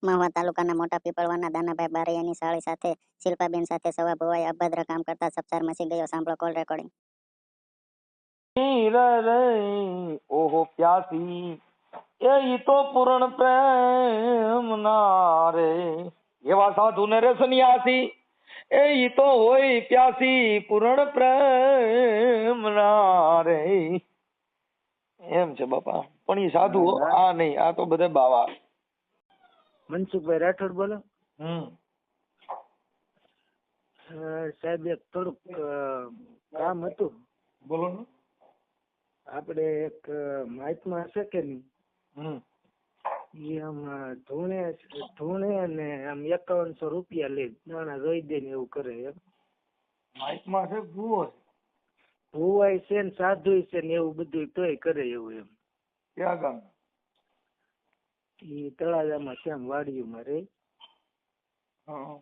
મહુવા તાલુકાના મોટા પીપળવાના દાનાભાઈ બારૈયાની સાળી સાથે શિલ્પાબેન સાથે સવા ભુવાએ અભદ્ર કામ કરતા સપચાર મચી ગયો. સાંભળો કોલ રેકોર્ડિંગ. ઓહો પ્યાસી એ ઈ તો પૂર્ણ પ્રેમ ના રે એવા સાધુ ને રે સન્યાસી એ ઈ તો હોય પ્યાસી પૂર્ણ પ્રેમ ના રે એમ છે બાપા. પણ ઈ સાધુ આ નહીં, આ તો બધા બાવા. મનસુખભાઈ રાઠોડ બોલો. હમ સાહેબ એક થોડુંક કામ હતું. બોલો ને. આપણે એક મહાત્મા છે કે નહીં, હમ એ આમ ધૂણે અને આમ 5100 રૂપિયા લે, નાણા રોઈ દે ને એવું કરે. એમ માઇકમાં છે ભૂવો છે ભુવાય છે ને સાધુ છે ને એવું બધું તોય કરે એવું. એમ ક્યાં ગામ? એ તળાજામાં શ્યામ વાડીમાં રે. હા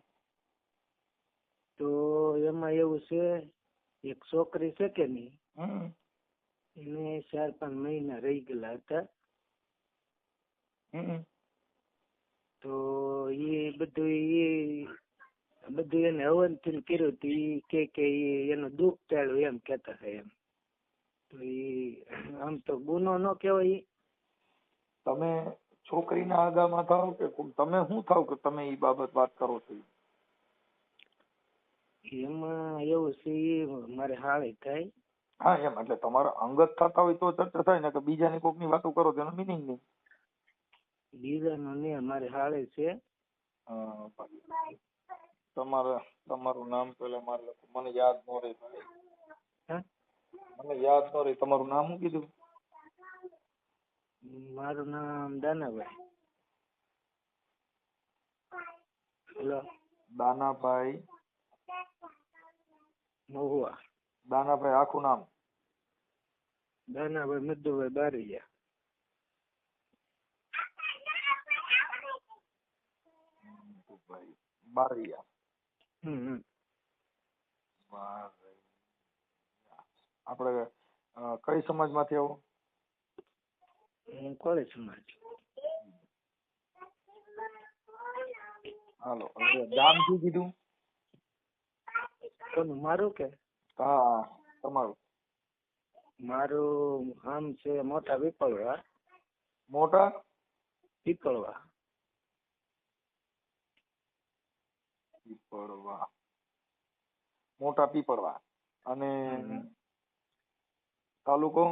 તો એમાં એવું છે, એક છોકરી છે કે નહીં, હમ એને 4-5 મહિના રહી ગયેલા હતા. હમ તો એ બધું એને હવન થી કર્યું હતું. એ કે એનું દુઃખ ટાળ્યું એમ કેતા હતા. એમ તો એ આમ તો ગુનો ન કહેવાય. તમે છોકરીના આગામાં થાવ કે તમે શું થાવ કે તમે એ બાબત વાત કરો છો? એમાં એવું છે, મારે હાળે થાય. હા એમ, એટલે તમારા અંગત થતા હોય તો ચર્ચા થાય ને, કે બીજાની કોકની વાતો કરો તેનો મિનિંગ નહીં. બીજાનું ને મારે હાળે છે. તમારું નામ પેલા મારે લખો, મને યાદ ન રહે ભાઈ. હા? મને યાદ ન રહે. તમારું નામ શું કીધું? મારું નામ દાનાભાઈ. હેલો, દાનાભાઈ. મહુવા. દાનાભાઈ આખું નામ? દાનાભાઈ મધુભાઈ બારૈયા. બારૈયા. આપણે કઈ સમાજમાંથી આવો? હું કોળી સમાજ. હાલો, ગામ શું કીધું? કોનું? મારું કે? હા તમારું. મારું આમ છે મોટા પીપળવા. મોટા પીપળવા. પીપળવા. મોટા પીપળવા. અને તાલુકો?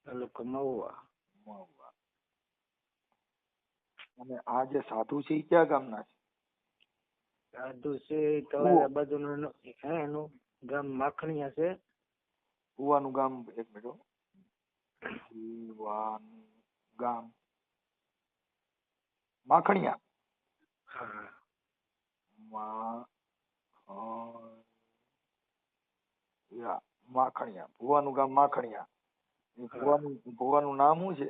તાલુકો મહુવા. મહુવા. અને આ જે સાધુ છે એ ક્યાં ગામના છે? સાધુ છે તળાજા બાજુનું. એનું ગામ માખણીયા છે. ભુવાનું ગામ? એક મિનિટ. ભુવાનું ગામ માખણીયા. હા. માખણીયા. ભુવાનું ગામ માખણીયા. ભુવાનું નામ શું છે?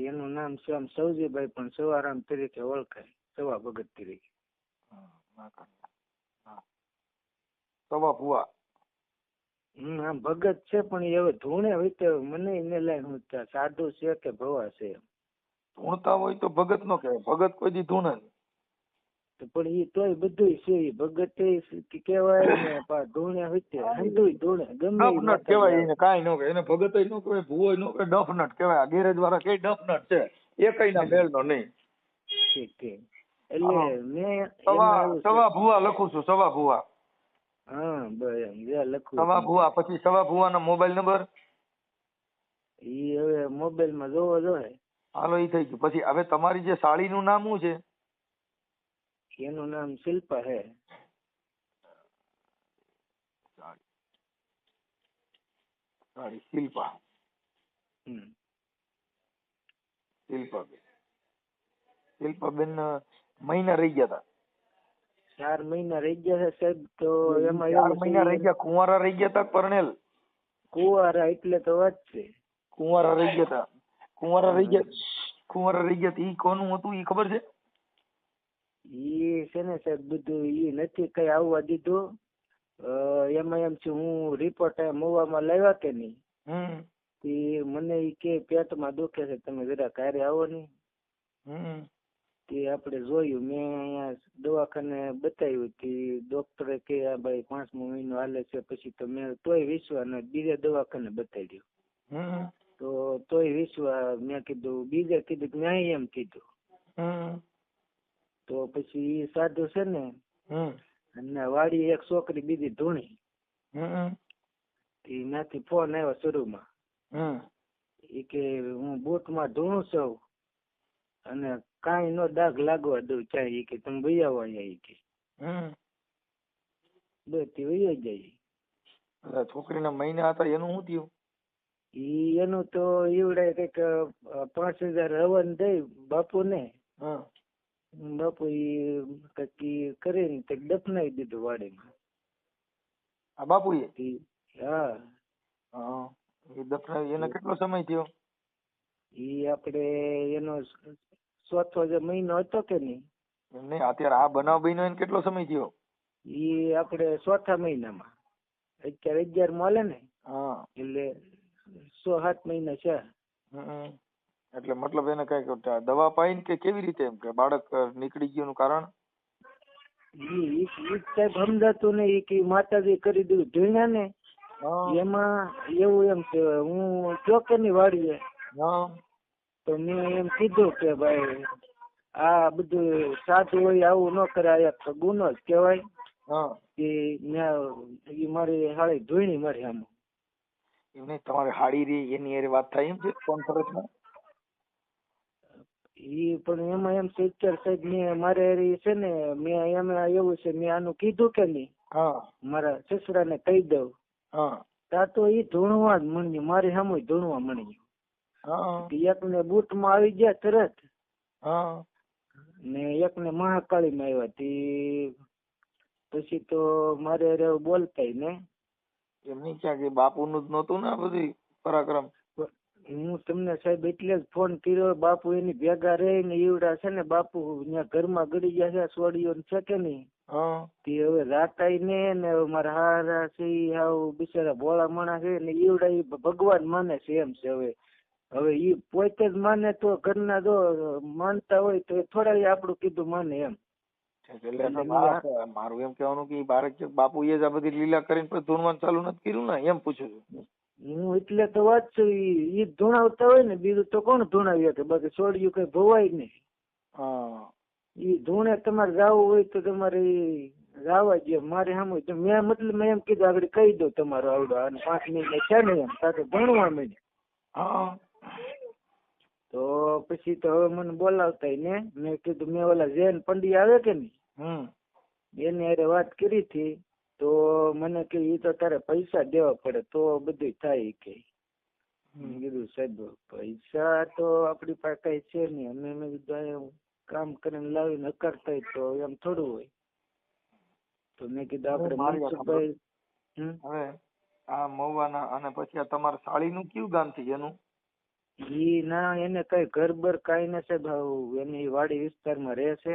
એનું નામ છે આમ સૌજીભાઈ, પણ સવારામ તરીકે ઓળખાય, સવા ભગત તરીકે. સવા ભુવા. આમ ભગત છે, પણ એ હવે ધૂણે હોય મને એને લઈને હું સાધુ છે કે ભવા છે. ધૂણતા હોય તો ભગત નો કહેવાય. ભગત કોઈ દી ધૂણે નહીં. પણ એ તોય બધું છે. ભગત કેવાય ને ધૂણે હોય હંધુય ધૂણે ગમે ડફનટ કહેવાય. એને કાંઈ ન કહેવાય. એને ભગત નો કહેવાય, ભુવો નો કહેવાય, ડફનટ કહેવાય. આ ગેરેજ વાળા કઈ ડફનટ છે, એ કઈ ના મેળ નો નહીં. એટલે મેં સવા ભુવા લખું છું. સવા ભુવા. હા બરાબર લખું. સવા ભુવા. પછી સવા ભુવાના મોબાઈલ નંબર? ઈ હવે મોબાઈલ માં જોવો જોઈએ. હાલો, ઈ થઈ ગયું. પછી હવે તમારી જે સાળી નું નામ શું છે? એનું નામ શિલ્પા હે. સાળી શિલ્પા. શિલ્પાબેન. શિલ્પાબેન મહિના રહી ગયા હતા? 4 મહિના રહી ગયા છે સાહેબ. તો એમાં 4 મહિના રહી ગયા. કુંવારા રહી ગયા હતા પરણેલ? કુંવારા એટલે તો વાત છે. કુંવારા રહી ગયા હતા. કુંવારા રહી ગયા. ઈ કોનું હતું ઈ ખબર છે? ઈ છે ને સાહેબ બધું ઈ નથી કઈ આવવા દીધું. એમાં એમ છે, હું રિપોર્ટ મહુવામાં લાવ્યા કે નહીં, મને ઈ કે પેટમાં દુખે છે, તમે જરા ઘરે આવો નહીં. હમ તે આપણે જોયું. મેં અહીંયા દવાખાને બતાવ્યું તે ડોક્ટરે કે આ ભાઈ 5મો મહિનો હાલે છે. પછી તો મેં તોય વિશ્વાસ ન, બીજા દવાખાને બતાવ્યું હમ તો તોય વિશ્વાસ. મેં કીધું બીજે કીધું કે મેં એમ કીધું. હમ તો પછી ઈ સાધુ છે ને, હમ અને વાડી એક છોકરી બીજી ધૂણી, હમ ત્યાંથી ફોન આવ્યો શરૂમાં. હમ એ કે હું બૂટમાં ધૂણું છું અને કાંઈ નો દાગ લાગવા દઉં ચાય. એ કે તમે વહી આવો અહીંયા. એ કે હમ બસ તે વહી જાય. પેલા છોકરીના મહિના હતા એનું શું થયું? એનું તો એવડે કઈક 5,000 રવન દઈ બાપુને. હા બાપુ કઈક કરીને તે દફનાવી દીધું વાડીમાં. આ બાપુએ? હા. હા એ દફનાવી એને કેટલો સમય થયો? ઈ આપણે એનો 4થો જે મહિનો હતો કે નહીં, એમને અત્યારે આ બનાવ બન્યો એને કેટલો સમય થયો? ઈ આપણે 4થા મહિનામાં. અત્યારે 11 મળે ને, હા એટલે 6-7 મહિના છે. હમ એટલે મતલબ એને કઈક દવા પાઈ કે કેવી રીતે, એમ કે બાળક નીકળી ગયું નું કારણ? ઈ સાહેબ સમજાતું ને, ઈ કે માતાજી કરી દીધું ધીણા ને એમાં એવું એમ કે હું ચોકેની વાડીએ તો મેં એમ કીધું કે ભાઈ આ બધું સાધુ હોય આવું ન કરાય, તો ગુનો જ કહેવાય. કે ઈ મારી હાળી ધોઈણી મારી આમ. એમને તમારે હાડી રી એની હારે વાત થાય એમ છે કોન્ફરન્સમાં? ઈ પણ એમાં એમ છે સાહેબ મેં મારે છે ને, મેં એમાં એવું છે મેં આનું કીધું કે નહીં મારા સસરાને કહી દઉં, તા તો ઈ ધૂણવા જ મણ્યું, મારી સામે ધૂણવા મણ્યું. એકને બૂટમાં આવી ગયા તરત, ને એકને મહાકાળીમાં આવ્યા. પછી તો મારે બોલતા ને એમની ક્યાં કે બાપુનું જ નહોતું ને બધું પરાક્રમ? હું તમને સાહેબ એટલે જ ફોન કર્યો. બાપુ એની ભેગા રહી ને ઈવડા છે ને, બાપુ ત્યાં ઘરમાં ગળી ગયા છે, છોડીઓ છે કે નહીં, તે હવે રાતાય ને હવે મારા હારા છે બિચારા ભોળા માણસ છે ને, ઈવડા ઈ ભગવાન માને છે એમ છે. હવે ઈ પોતે જ માને તો ઘરના જો માનતા હોય તો થોડા આપણું કીધું માને એમ. મારું એમ કેવાનું કે બાળક બાપુ એ જ આ બધી લીલા કરીને પછી ધૂણવાનું ચાલુ નથી કર્યું ને, એમ પૂછું છું હું. એટલે તો વાત છું, ઈ ધૂણાવતા હોય ને, બીજું તો કોણ ધૂણાવી શકે, બાકી છોડ્યું કઈ ભવાય નહીં. ઈ ધૂણે તમારે જાવું હોય તો તમારે જાવા દે. મારે સામે મેં મતલબ મેં એમ કીધું આગળ કહી દઉં તમારો આવડો અને 5 મહિના છે ને એમ સાથે ભણવા માંડ્યા. તો પછી તો હવે મને બોલાવતા ને મેં કીધું મેં ઓલા જૈન પંડિત આવે કે નહીં એની હારે વાત કરી હતી. તો મને કે ઈ તો તારે પૈસા દેવા પડે તો બધું થાય કે. મેં કીધું સાહેબ પૈસા તો આપણી પાસે કઈ છે નહીં, અમે મેં કીધું કામ કરીને લાવીને કરતા તો એમ થોડું હોય. તો મેં કીધું આપણે મનસુખભાઈ હવે આ મહુવાના અને પછી આ તમારા સાળીનું કયું ગામ છે એનું? ઈ ના એને કઈ ઘર બર કઈ ને સાહેબ, એની વાડી વિસ્તારમાં રહે છે.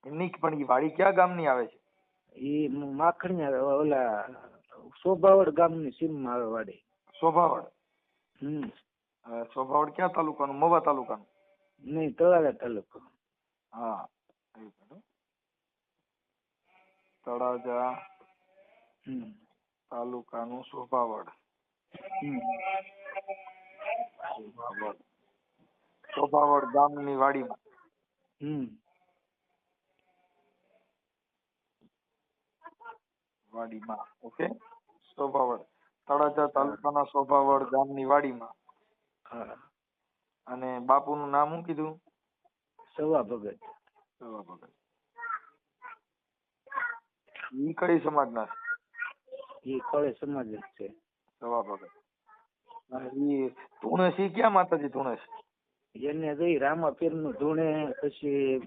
એમની પણ ઈ વાડી ક્યાં ગામની આવે છે? ઈ માખણીયા ઓલા શોભાવડ ગામની સીમમાં આવે વાડી. શોભાવડ? શોભાવડ ક્યાં તાલુકાનું? મહુવા તાલુકાનું? નહીં, તળાજા તાલુકો. હા તળાજા તાલુકાનું શોભાવડ. શોભાવડ ગામની વાડીમાં. વાડીમાં ઓકે. શોભાવડ તળાજા તાલુકાના શોભાવડ ગામની વાડીમાં. અને બાપુનું નામ શું કીધું? સવા ભગત. સવા ભગત. ઈ કઈ સમાજના છે? ઈ કોળે સમાજ જ છે. સવા ભગત. અને ઈ ધૂણેશ ક્યાં માતાજી ધૂણેશ? એને જોઈ રામાપીર નું ધૂણે, પછી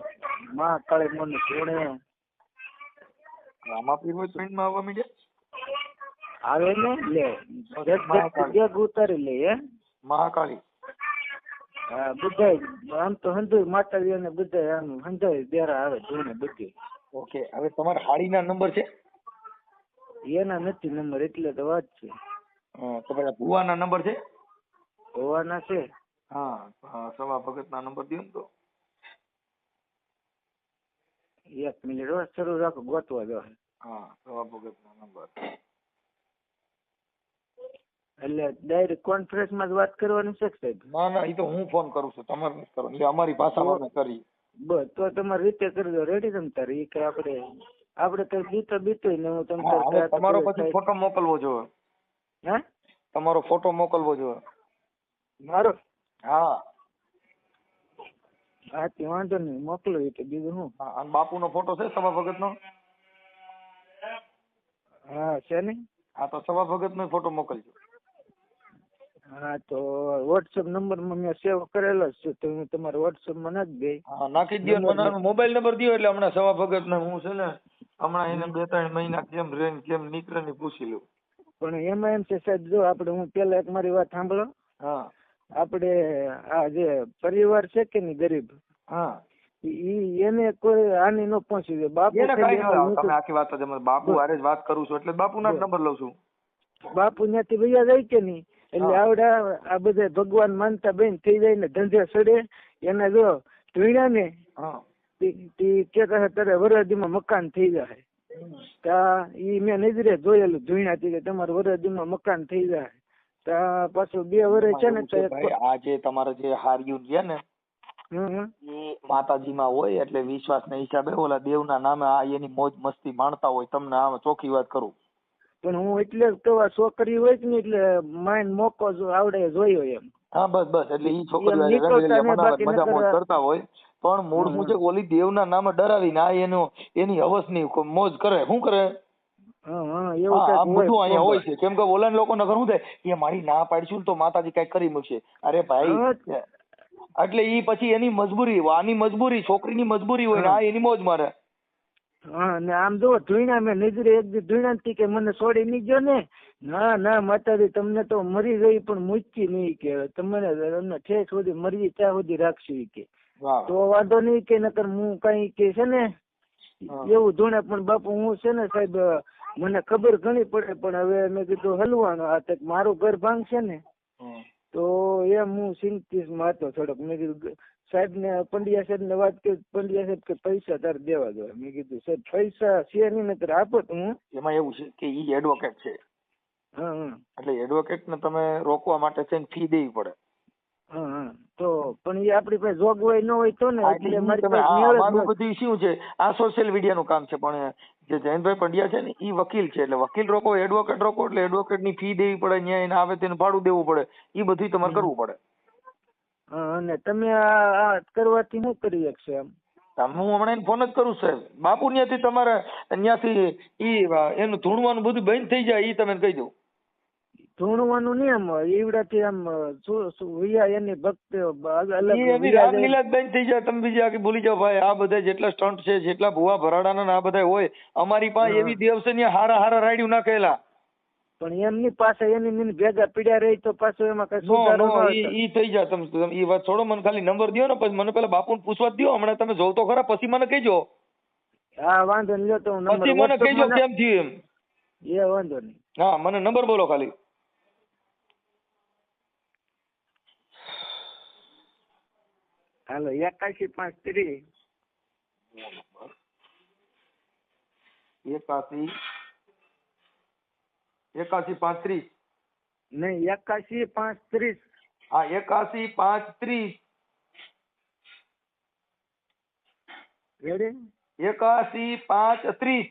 મહાકાળી નું ધૂણે. રામાપીર હોય ટ્રેનમાં આવવા માંડ્યા? આવે ને લે ઉતારી લે હે મહાકાળી. હા બધા આમ તો હંધુય માતાજી ને બધા આમ હંધાય દેરા આવે ધૂણે બધી. ઓકે હવે તમારા હાડીના નંબર છે? એના નથી નંબર, એટલે તો વાત છે. તો પેલા ભુવાના નંબર છે? ભુવાના છે. હા સવા ભગત ના નંબર દો ને તો. એક મિનિટ હો, શરૂ રાખો, ગોતવા દો. હા સવા ભગતનો નંબર. એટલે ડાયરેક્ટ કોન્ફરન્સમાં જ વાત કરવાની છે કે સાહેબ? ના ના એ તો હું ફોન કરું છું, તમારે નથી કરવાનો, એ અમારી ભાષામાં અમે કરી. બસ તો તમારી રીતે કરી દો. રેડી તમ તારે? એ કઈ આપણે કઈ બીતો બીતો ને હું તમ હા, હવે તમારો પછી તારે ફોટો મોકલવો જોઈએ. હે તમારો ફોટો મોકલવો જોઈએ. મારો? હા હા તે વાંધો નહીં, મોકલો. એ તો બીજું શું. હા, અને બાપુનો ફોટો છે સભા ભગતનો? હા છે ને. હા તો સભા ભગતનો ફોટો મોકલજો. હા તો વોટ્સએપ નંબરમાં મેં સેવ કરેલો જ છે, તો હું તમારા વોટ્સએપમાં નાખી દઈ. હા નાખી દો. મને મોબાઈલ નંબર દો એટલે હમણાં સભા ભગતને હું છે ને હમણાં એને 2-3 મહિના કેમ રેન કેમ નીકળે ને પૂછી લઉં. પણ એમાં એમ છે સાહેબ, જો આપણે, હું પેલા એક મારી વાત સાંભળો. હા આપણે આ જે પરિવાર છે કે નહીં ગરીબ, હા એને કોઈ હાનિ ન પહોંચી દે. બાપુ એને ખાલી કાંઈ એમાં ન તમે આખી વાત જ બાપુ હારે જ વાત કરું છું એટલે બાપુના જ નંબર લઉં છું. બાપુ ત્યાંથી ભૈયા જાય કે નહીં, એટલે આવડા આ બધા ભગવાન માનતા બેન થઈ જાય ને ધંધે સડે એને જો ધોઈણા ને હા કે તારે વરદીમાં મકાન થઈ જાય. તા ઈ મેં નજરે જોયેલું ધોઈણા કે તમારે વરદીમાં મકાન થઈ જાય. તા પાછું 2 વર્ષ છે ને તો ભાઈ આ જે તમારે જે હાર્યું છે ને એ માતાજીમાં હોય એટલે વિશ્વાસના હિસાબે ઓલા દેવના નામે આ એની મોજ મસ્તી માણતા હોય. તમને આ ચોખ્ખી વાત કરું. પણ હું એટલે તો આ છોકરી હોય કે ને એટલે માઇન્ડ મોકો આવડે જોયો એમ. હા બસ બસ એટલે ઈ છોકરી મજા મોજ કરતા હોય પણ મૂળ મુજબ ઓલી દેવના નામે ડરાવીને આ એની હવસની મોજ કરે. શું કરે? આ બધું અહીંયા હોય છે. કેમ કે ઓલા લોકો નગર શું થાય એ મારી ના પાડીશું તો માતાજી કઈક કરી મૂકશે. અરે ભાઈ એટલે ઈ પછી એની મજબૂરી, આની મજબૂરી, છોકરીની મજબૂરી હોય ને આ એની મોજ મારે. હા ને આમ જો ધોઈણા મેં નજરે એક દી ધોઈણા કે મને છોડી નહીં ગયો ને. ના ના માતાજી તમને તો મરી ગઈ પણ મૂકી નહીં કે તમને ઠેસ સુધી મરી ત્યાં સુધી રાખશું કે. તો વાંધો નહીં કે નકર હું કઈ કે છે ને એવું ધોણે. પણ બાપુ હું છે ને સાહેબ મને ખબર ઘણી પડે પણ હવે મેં કીધું હલવાનું આ તક મારું ઘર ભાંગ છે ને તો એમ હું ચિંતિત માં હતો થોડોક. મેં કીધું સાહેબ ને પંડ્યા સાહેબ ને વાત કરી. પંડ્યા સાહેબ કે પૈસા તારે દેવા દો. મેં કીધું સાહેબ પૈસા છે નહીં નકર આપો તો હું. એમાં એવું છે કે ઈ એડવોકેટ છે. હા એટલે એડવોકેટ ને તમે રોકવા માટે છે ફી દેવી પડે. હા તો પણ એ આપણી પાસે જોગવાઈ ન હોય તો ને એટલે મારી પાસે બધું શું છે આ સોશિયલ મીડિયા નું કામ છે. પણ જે જયંતભાઈ પંડ્યા છે ને ઈ વકીલ છે એટલે વકીલ રોકો એડવોકેટ રોકો એટલે એડવોકેટ ની ફી દેવી પડે. ન્યાય એને આવે તેને ભાડું દેવું પડે. ઈ બધું તમારે કરવું પડે. અને તમે આ કરવાથી શું કરી શકશો એમ? હું હમણાં ફોન જ કરું સાહેબ. બાપુ ત્યાંથી તમારે ત્યાંથી ઈ એનું ધૂણવાનું બધું બંધ થઈ જાય ઈ તમે કહી દઉં. ધૂણવાનું નહીં આમ એવડાથી આમ એની ભક્તિ રામલીલા જ બંધ થઈ જાય. તમે બીજી આખી ભૂલી જાઓ ભાઈ. આ બધા જેટલા સ્ટન્ટ છે જેટલા ભુવા ભરાડાના આ બધા હોય અમારી પાસે એવી દેવ છે ને હારા હારા રાડ્યું નાખેલા. પણ એમની પાસે એની ભેગા પીડ્યા રહી તો પાછું એમાં કઈ સુધારો ઈ થઈ જાય. તમે ઈ વાત છોડો, મને ખાલી નંબર દો ને પછી મને પેલા બાપુને પૂછવા દો. હમણાં તમે જોવ તો ખરા પછી મને કહેજો. હા વાંધો નહીં. તો પછી મને કહેજો કેમ થયું એમ. એ વાંધો નહીં. હા મને નંબર બોલો ખાલી. હાલો 81 530 81 નહીં 81 530. હા 81 530. રેડી? 81 530.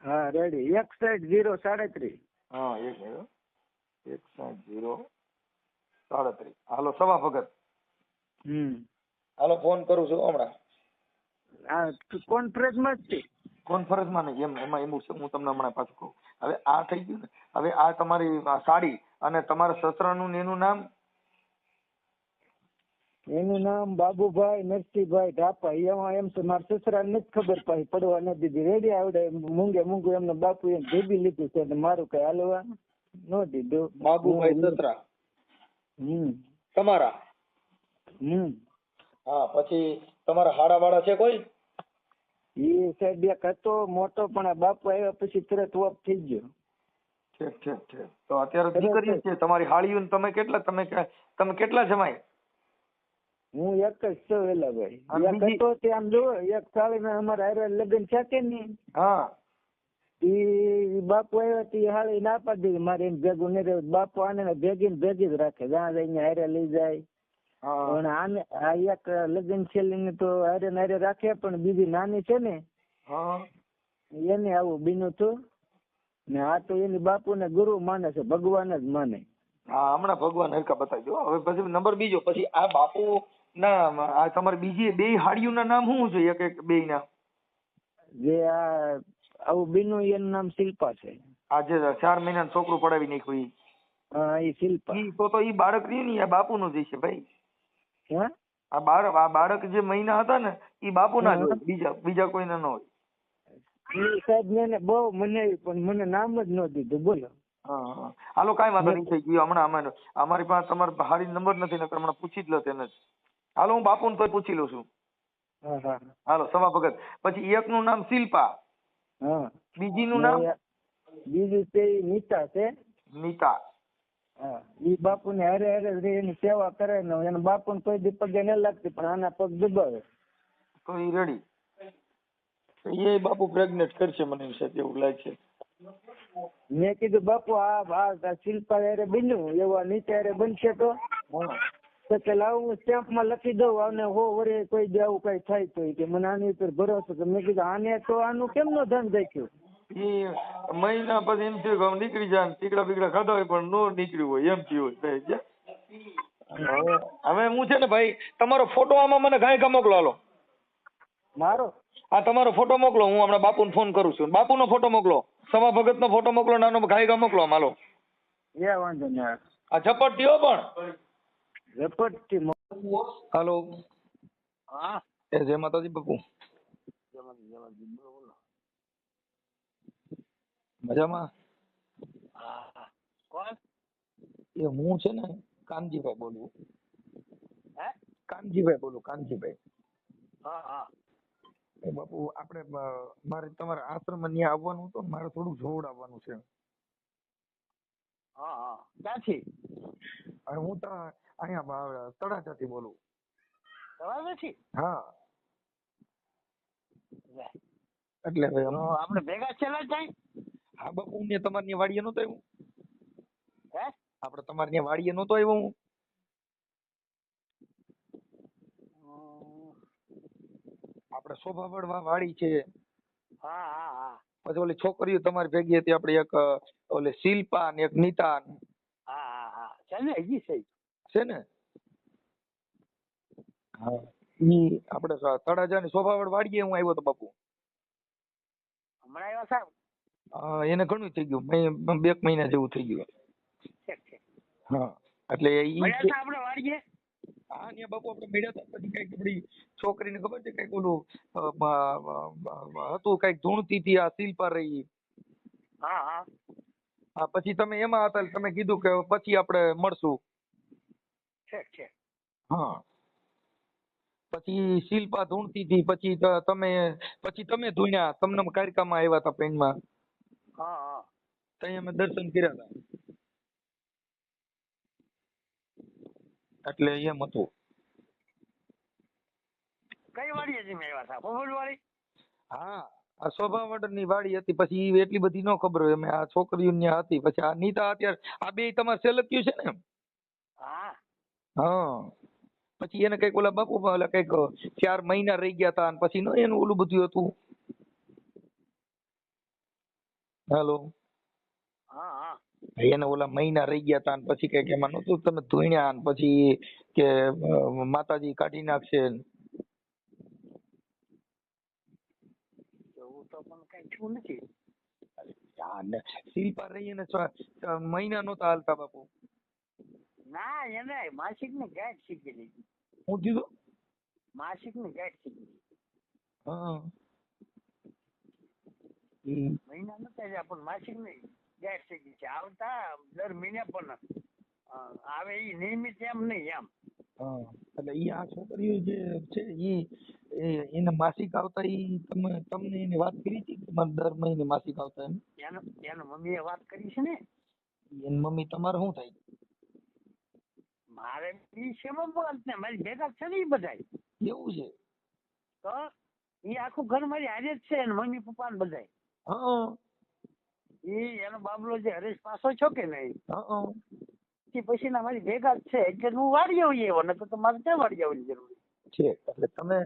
હા રેડી. 61 037. હા 61 037. હાલો સવા ભગત. હાલો ફોન કરું છું હમણાં. આ કોન્ફરન્સમાં જ છે. કોન્ફરન્સમાં નહીં એમ એમાં એવું છે. હું તમને હમણાં પાછું કહું. હવે આ થઈ ગયું ને. હવે આ તમારી સાડી અને તમારા સસરાનું એનું નામ? એનું નામ બાબુભાઈ નરસિંહભાઈ ઢાપા. એમાં એમ છે મારા સસરા ને જ ખબર પાછી પડવા ન દીધી. રેડી આવડે મૂંગે મૂંગું એમને બાપુ એમ ભેગી લીધું છે ને મારું કઈ હાલવા ન દીધું. બાબુભાઈ સસરા તમારા? હા પછી તમારા હાડા વાળા છે કોઈ? એ સાહેબ એક હતો મોટો પણ બાપુ આવ્યા પછી તરત ઓફ થઈ ગયો. ઠીક ઠીક ઠીક. તો અત્યારે દીકરી છે તમારી હાળીઓ. તમે કેટલા જમાય? હું એક જ છું વેલાભાઈ. અને એક બીજી- હતો તે આમ જોવો એક સાળીના અમારા હારે લગ્ન છે કે નહીં, હા ઈ બાપુ આવ્યા તી હાળી ના પાડી દીધી મારે એમ ભેગું નહીં રહેવું. બાપુ આને ભેગી ને ભેગી જ રાખે, જ્યાં જઈને હારે લઈ જાય. હા પણ આને આ એક લગ્ન છેલ્લી તો હારે ને હારે રાખે, પણ બીજી નાની છે ને હા એને આવું બીનું હતું ને આ તો એની બાપુ ને ગુરુ માને છે, ભગવાન જ માને. હા હમણાં ભગવાન હરકા બતાવી દો. હવે પછી નંબર બીજો, પછી આ બાપુ ના આ તમારી બીજી બે હાડીઓના નામ શું છે? એક એક બે ના જે આ આવું બીનું એનું નામ શિલ્પા છે. આ જે 4 મહિનાનું છોકરું પડાવી નાખ્યું ઈ. હા એ શિલ્પા. ઈ તો ઈ બાળક રહ્યું ને આ બાપુનું જ છે ભાઈ. હે આ બાળક જે મહિના હતા ને ઈ બાપુના જ હોય, બીજા કોઈના ન હોય. એ સાહેબ મેં બહુ મનાવી પણ મને નામ જ ન દીધું. બોલો. હા હા હાલો કાંઈ વાંધો નહીં, થઈ ગયું. હમણાં અમારી પાસે તમારો હારી નંબર નથી, નકર હમણાં પૂછી જ લો તેને જ. હાલો હું બાપુને તોય પૂછી લઉં છું. હા હા હાલો સવા ભગત. પછી એકનું નામ શિલ્પા, હા. બીજીનું નામ બીજું તે નીતા છે. નીતા. હા ઈ બાપુ ને હારે હારે જ રહી એની સેવા કરે ને એના બાપુ ને કોઈ દી પગે ન લાગતી પણ આના પગ દબાવે. તો ઈ રેડી. એ બાપુ પ્રેગ્નેટ કરશે મને એમ છે એવું લાગે છે. મેં કીધું બાપુ આ શિલ્પા હારે બન્યું એવા નીચે હારે બનશે તો કે લાવું હું સ્ટેમ્પ માં લખી દઉં અને હો વરે કોઈ દી આવું કઈ થાય તો કે મને આની ઉપર ભરોસો. તો મેં કીધું આને તો આનું કેમ નો ધન રાખ્યું. એ મહિના પછી એમ થયું કે આમ નીકળી જાય, ટીકડા બીકડા ખાધા હોય પણ નો નીકળ્યું હોય એમ થયું હોય. હવે હું છે ને ભાઈ તમારો ફોટો આમાં મને ગાયકા મોકલો. હાલો મારો આ તમારો ફોટો મોકલો, હું હમણાં બાપુને ફોન કરું છું. બાપુનો ફોટો મોકલો, સવા ભગતનો ફોટો મોકલો, નાનો ગાયકા મોકલો. હાલો એ વાંધો નહીં. આ ઝપટ થયો પણ ઝપટથી હાલો. હા એ જય માતાજી બાપુ. મજામાં? કોણ? એ હું છે ને કાનજીભાઈ બોલું. હે? કાનજીભાઈ બોલું, કાનજીભાઈ. હા હા એ બાપુ આપણે મારે તમારા આશ્રમ ત્યાં આવવાનું હતું ને, મારે થોડું જોવડાવવાનું છે. હા હા ક્યાંથી? અને હું તો અહીંયા તળાજાથી બોલું. તળાજાથી? હા એટલે હવે આપણે ભેગા છેલ્લા જાય. હા બાપુ ને તમારી વાડીએ નતો આવ્યો? હે? આપણે તમારી ત્યાં વાડીએ નતો આવ્યો હું? આપણે શોભાવડ વાડી છે. હા હા હા પછી ઓલી છોકરીઓ તમારી ભેગી હતી આપણે, એક ઓલી શિલ્પા ને એક નીતા. હા હા હા છે ને હજી છે ને? હા ઈ આપણે તળાજાની શોભાવડ વાડીએ હું આવ્યો તો બાપુ. હમણાં આવ્યા સાહેબ? એને ઘણું થઈ ગયું, 2 મહિના જેવું થઈ ગયું. હા એટલે ઈ આપણે વાડીએ. હા ને બાપુ આપણે મળ્યા હતા. પછી કઈક આપણી છોકરીને ખબર છે કઈક ઓલું હતું, કઈક ધૂણતી હતી આ શિલ્પા રહી. હા હા હા પછી તમે એમાં હતા, તમે કીધું કે પછી આપણે મળશું. છે. હા પછી શિલ્પા ધૂણતી હતી, પછી તમે ધૂણ્યા, તમને કારિકામાં આવ્યા હતા પેનમાં. હા હા ત્યાં અમે દર્શન કર્યા હતા. એટલે એમ હતું. કઈ વાડીએ તમે આવ્યા હતા? પોપટ વાડી? હા આ શોભાવડની વાડી હતી. પછી ઈ એટલી બધી ન ખબર હોય, અમે આ છોકરીઓ ત્યાં હતી. પછી આ નીતા અત્યારે આ બે તમારે સેલક્યું છે ને? હા હા પછી એને કઈક ઓલા બાપુ ઓલા કઈક 4 મહિના રહી ગયા હતા, પછી નો એનું ઓલું બધું હતું. હાલો હા હા એને ઓલા મહિના રહી ગયા હતા, પછી કઈક એમાં નતું તમે ધોઈણ્યા, પછી કે માતાજી કાઢી નાખશે. એવું તો પણ કઈ થયું નથી. શિલ્પા રહી એને મહિના નહોતા હાલતા બાપુ. ના એને માસિક ની ગાંઠ શીખી લીધી. હું કીધું? માસિક ની ગાંઠ શીખી. હા મહિના નતા જ્યાં પણ માસિક ની ગાંઠ શીખી છે. આવતા દર મહિને પણ આવે એ નિયમિત એમ નહીં એમ. હા એટલે ઈ આ છોકરીઓ જે છે ઈ એને માસિક આવતા, ઈ તમને એની વાત કરી હતી તમારે દર મહિને માસિક આવતા એમ? એનો મમ્મી એ વાત કરી છે ને. એની મમ્મી તમારે શું થાય? મારે ઈ સેવા ભગત ને મારી ભેગા છે ને ઈ બધાય. એવું છે? તો ઈ આખું ઘર મારી હારે જ છે ને મમ્મી પપ્પા ને બધાય. હા ઈ એનો બાબલો જે હરેશ પાસો છો કે નહીં હા પછી ના મારી ભેગા જ છે એટલે હું વાડી આવીએ એવો નકર તો મારે ક્યાં વાડી આવવાની જરૂર છે. એટલે તમે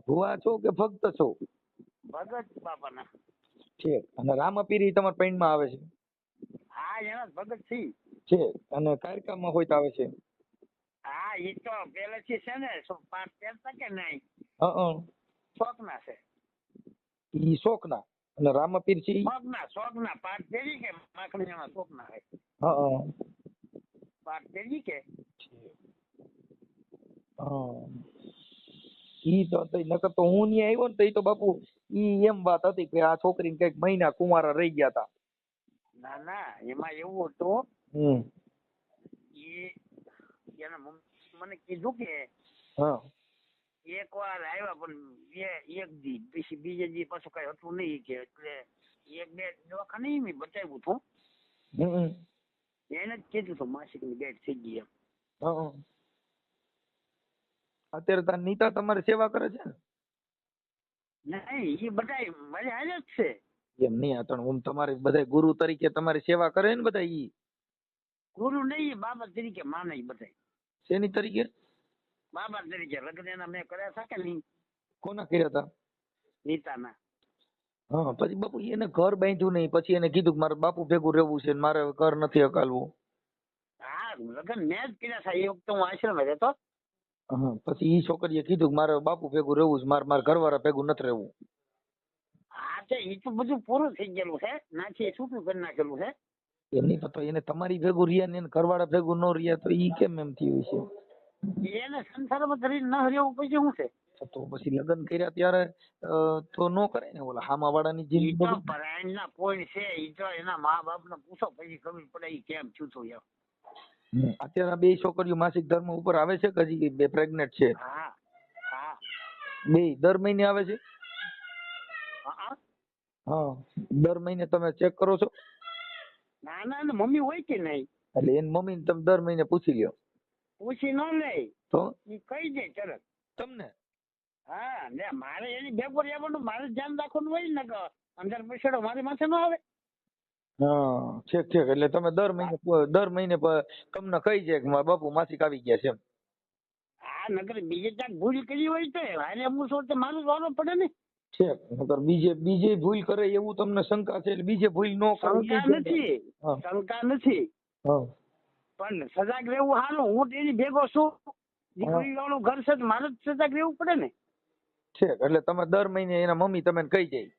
ભુવા છો કે ભક્ત છો? ભગત બાપાના. છે. અને રામાપીરી તમારા પૈણમાં આવે છે? હા એના જ ભગત છી. છે. અને કાયકામાં હોય તો આવે છે? હા ઈ તો પેલેથી છે ને પાઠ પહેરતા કે નહીં હા શોખના છે. ઈ શોખના. અને રામાપીર છે ઈ? શોખના પાઠ પહેરી કે માખણીયાના શોખના છે. હા પાઠ પહેરી કે હા ઈ તો નકર તો હું ન્યા આવ્યો ને તો ઈ તો બાપુ ઈ એમ વાત હતી કે આ છોકરીને કઈક મહિના કુંવારા રહી ગયા હતા. ના ના એમાં એવું હતું એ એના મમ્મી મને કીધું કે હા એક વાર આવ્યા પણ એક દી પછી બીજે દી પાછું કઈ હતું નહીં કે એટલે એક બે દવાખાને મેં બતાવ્યું હતું એને જ કીધું હતું માસિક ની ડેટ થઈ ગઈ એમ. હા અત્યારે તાર નીતા તમારી સેવા કરે છે ને? નહીં એ બધા મારી હારે જ છે. એમ નહીં આતણ હું તમારે બધા ગુરુ તરીકે તમારી સેવા કરે ને બધા ઈ? ગુરુ નહીં બાબા તરીકે માને બધા. શેની તરીકે? બાબા તરીકે લગ્ન એના મેં કર્યા હતા કે નહીં. કોના કર્યા હતા? નીતાના. હા પછી બાપુ એને ઘર બાંધ્યું નહીં પછી એને કીધું કે મારે બાપુ ભેગું રહેવું છે ને મારે ઘર નથી હકાલવું. હા લગ્ન મેં જ કર્યા હતા એ વખતે હું આશ્રમ રહેતો. હા પછી ઈ છોકરીએ કીધું કે મારે બાપુ ભેગું રહેવું છે મારે ઘરવાળા ભેગું નથી રહેવું. હા તો એ તો બધું પૂરું થઈ ગયેલું છે નાથી એ છૂટું કરી નાખેલું છે. એમ નહીં પતો એને તમારી ભેગું રહ્યા ને એને ઘરવાળા ભેગું ન રહ્યા તો ઈ કેમ એમ થયું છે? એને સંસારમાં ધરી ન રહેવું પછી શું છે? તો પછી લગ્ન કર્યા ત્યારે તો નો કરે ને ઓલા હામા વાળાની ઈ જિંદગી તો બધું. પરાયણના પોઈન્ટ છે ઈ તો એના મા બાપ ને પૂછો પછી ખબર પડે ઈ કેમ છૂટું એમ. અત્યારે આ બે છોકરીઓ માસિક ધર્મ ઉપર આવે છે કે હજી બે પ્રેગ્નેન્ટ છે? હા હા બે દર મહિને આવે છે? હા હા દર મહિને તમે ચેક કરો છો? ના ના ને મમ્મી હોય કે નહીં એટલે એની મમ્મીને તમે દર મહિને પૂછી લ્યો? પૂછી ન લે તો ઈ કહી દે તરત. તમને? હા ને મારે એની ભેગું રહેવાનું મારે ધ્યાન રાખવાનું હોય ને કે અંદર પછાડો મારી માથે ન આવે. હા ઠીક ઠીક એટલે તમે દર મહિને તમને કહી જાય કે મારા બાપુ માસિક આવી ગયા છે એમ? હા નકર બીજે ક્યાંક ભૂલ કરી હોય તો હારે હું શું મારું જોવાનું પડે ને. ઠીક નકર બીજે ભૂલ કરે એવું તમને શંકા છે એટલે બીજે ભૂલ ન કરે શંકા નથી શંકા નથી હા પણ સજાગ રહેવું હારું હું તેની ભેગો છું દીકરી વાળું ઘર છે તો મારે જ સજાગ રહેવું પડે ને. ઠીક એટલે તમે દર મહિને એના મમ્મી તમને કહી જાય?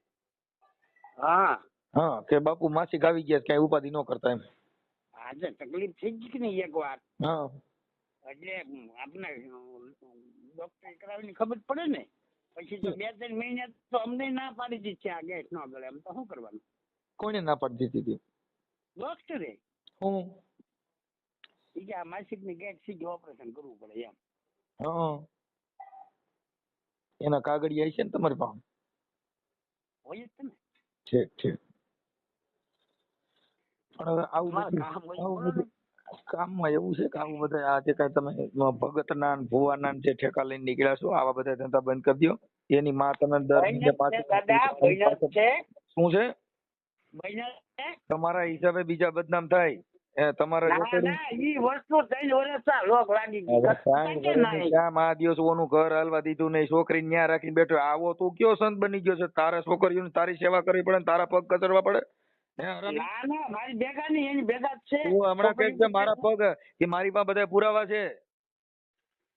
હા હા કે બાપુ માસિક આવી ગયા કઈ ઉપાધિ ન કરતા એમ? આજે તકલીફ થઈ ગઈ કે નહીં એક વાર હા એટલે આપણે ડોક્ટર કરાવીને ખબર પડે ને પછી તો 2-3 મહિના તો અમને ના પાડી દીધી છે આ ગેસ ન ગળે એમ તો શું કરવાનું? કોને ના પાડી દીધી હતી? ડોક્ટરે હું ઈ કે આ માસિક ની ગેસ થી ઓપરેશન કરવું પડે એમ. હા એના કાગળિયા છે ને તમારી પાસે? હોય જ ને. ઠીક ઠીક પણ હવે આવું બધું કામમાં એવું છે કે આવું બધા આ જે કાંઈ તમે ભગતના ને ભુવાના ને જે ઠેકા લઈને નીકળ્યા છો આવા બધા ધંધા બંધ કરી દો. એની માં તમે દર મહિને શું છે તમારા હિસાબે બીજા બદનામ થાય તમારા આ દિવસ ઓનું ઘર હાલવા દીધું નહીં છોકરી ન્યા રાખીને બેઠો આવો તું કયો સંત બની ગયો છે? તારા છોકરીઓને તારી સેવા કરવી પડે ને તારા પગ કચરવા પડે? હમણાં કઈક છે મારા પગ કે મારી પાસે બધા પુરાવા છે.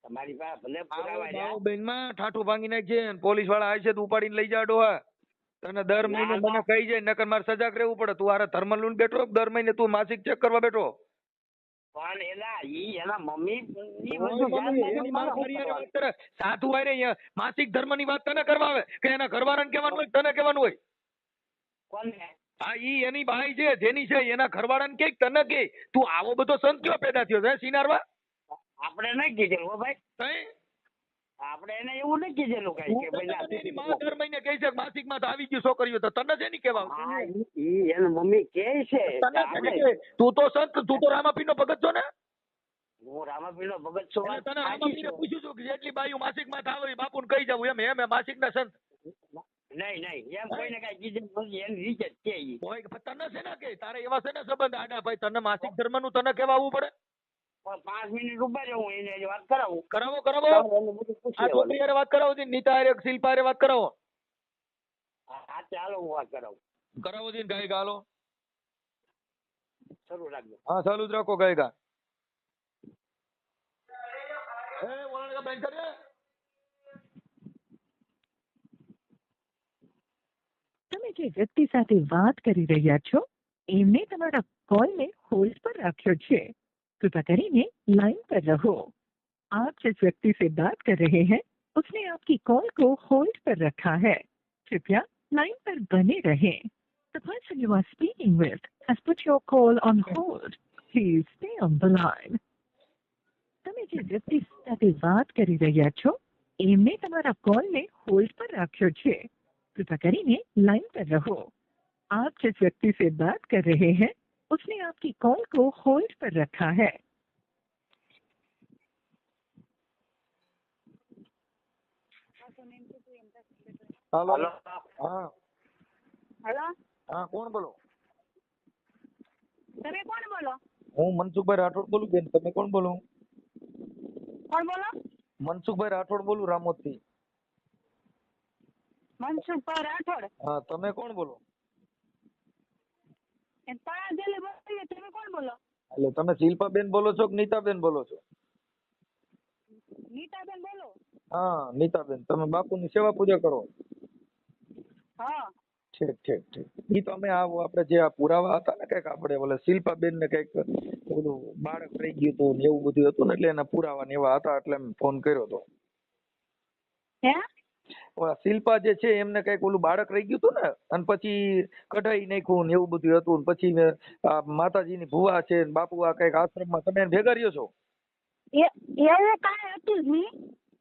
તમારી પાસે ભલે પુરાવા બેન માં ઠાઠું ભાંગી નાખજે પોલીસ વાળા આવે છે તો ઉપાડીને લઈ જા ડોહા. તને દર મહિને મને કહી જાય નકર મારે સજાગ રહેવું પડે. તું આરે થર્મલ લઈને બેઠો દર મહિને તું માસિક ચેક કરવા બેઠો? પણ એના મમ્મી સાધુ વાયરે માસિક ધર્મ ની વાત તને કરવા આવે કે એના ઘરવાળાને કહેવાનું હોય તને કહેવાનું હોય? કોને? હા ઈ એની ભાઈ છે જેની છે એના ઘરવાળાને કે તને કે તું આવો બધો સંત કયો પેદા થયો છે સિનારવા? આપણે નહીં કીધેલું હો ભાઈ. આપણે એને એવું નહીં કીધેલું કઈ કે ભાઈ દર મહિને કહે છે માસિક માં તો આવી ગયું છોકરીઓ તો તને છે ની કેવા? એના મમ્મી કે છે તું તો સંત તું તો રામાપીર નો ભગત છો ને? હું રામાપીરનો ભગત છું. એટલે વાત તને સાચી રામાપીરે છે. પૂછ્યું હતું કે જેટલી બાયું માસિકમાં થાવે એ બાપુને કહી જવું એમ માસિકના સંત નહીં એમ કોઈને કઈ કીધું નથી. એની રીતે જ છે ઈ. હોય કે તને છે ને કે તારે એવા છે ને સંબંધ આડા ભાઈ તને માસિક ધર્મનું તને કેવા આવવું પડે પણ 5 મિનિટ ઉભા રહો, હું એને વાત કરાવું. કરાવો એને બધું પૂછી આ લેવાનું. છોકરી હારે વાત કરાવો દી નીતા હારે શિલ્પા હારે વાત કરાવો હા ચાલો હું વાત કરાવું. કરાવો દી ગાય ગાલો શરૂ રાખજો. હા ચાલુ જ રાખો ગાય ગા વળણ કા બેન કરે તમે જે વ્યક્તિ સાથે વાત કરી રહ્યા છો એમને તમારા કોલને होल्ड पर રાખ્યો છે कृपया કરીને लाइन पर रहो आप जिस व्यक्ति से बात कर रहे हैं उसने आपकी कॉल को होल्ड पर रखा है कृपया लाइन पर बने रहें The person you are speaking with has put your call on hold. Please stay on the line. તમે જે વ્યક્તિ સાથે વાત કરી રહ્યા છો એમને તમારા કોલને હોલ્ડ પર રાખ્યો છે कृपया કરીને लाइन पर रहो आप जिस व्यक्ति से बात कर रहे हैं उसने आपकी कॉल को होल्ड पर रखा है હાલો હલો. હા હેલો હા કોણ બોલો તમે કોણ બોલો? હું મનસુખભાઈ રાઠોડ બોલું બેન તમે કોણ બોલો કોણ બોલો? મનસુખભાઈ રાઠોડ બોલું રામોદથી મનસુખભાઈ રાઠોડ. હા તમે કોણ બોલો એ તારાદેલી બોલીએ, તમે કોણ બોલો? એટલે તમે શિલ્પાબેન બોલો છો કે નીતાબેન બોલો છો નીતાબેન બોલો. હા નીતાબેન તમે બાપુની સેવા પૂજા કરો હા ઠીક ઈ તો અમે આપણે જે આ પુરાવા હતા ને કઈક આપણે ઓલે શિલ્પાબેન ને કઈક ઓલું બાળક રહી ગયું હતું ને એવું બધું હતું ને એટલે એના પુરાવા ને એવા હતા એટલે મેં ફોન કર્યો હતો હે ઓલા શિલ્પા જે છે એમને કઈક ઓલું બાળક રહી ગયું હતું ને અને પછી કઢાઈ નાખ્યું ને એવું બધું હતું ને પછી આ માતાજીની ભુવા છે ને બાપુ આ કઈક આશ્રમમાં તમે એને ભેગા રહ્યો છો એવું કાંઈ હતું જ નહીં.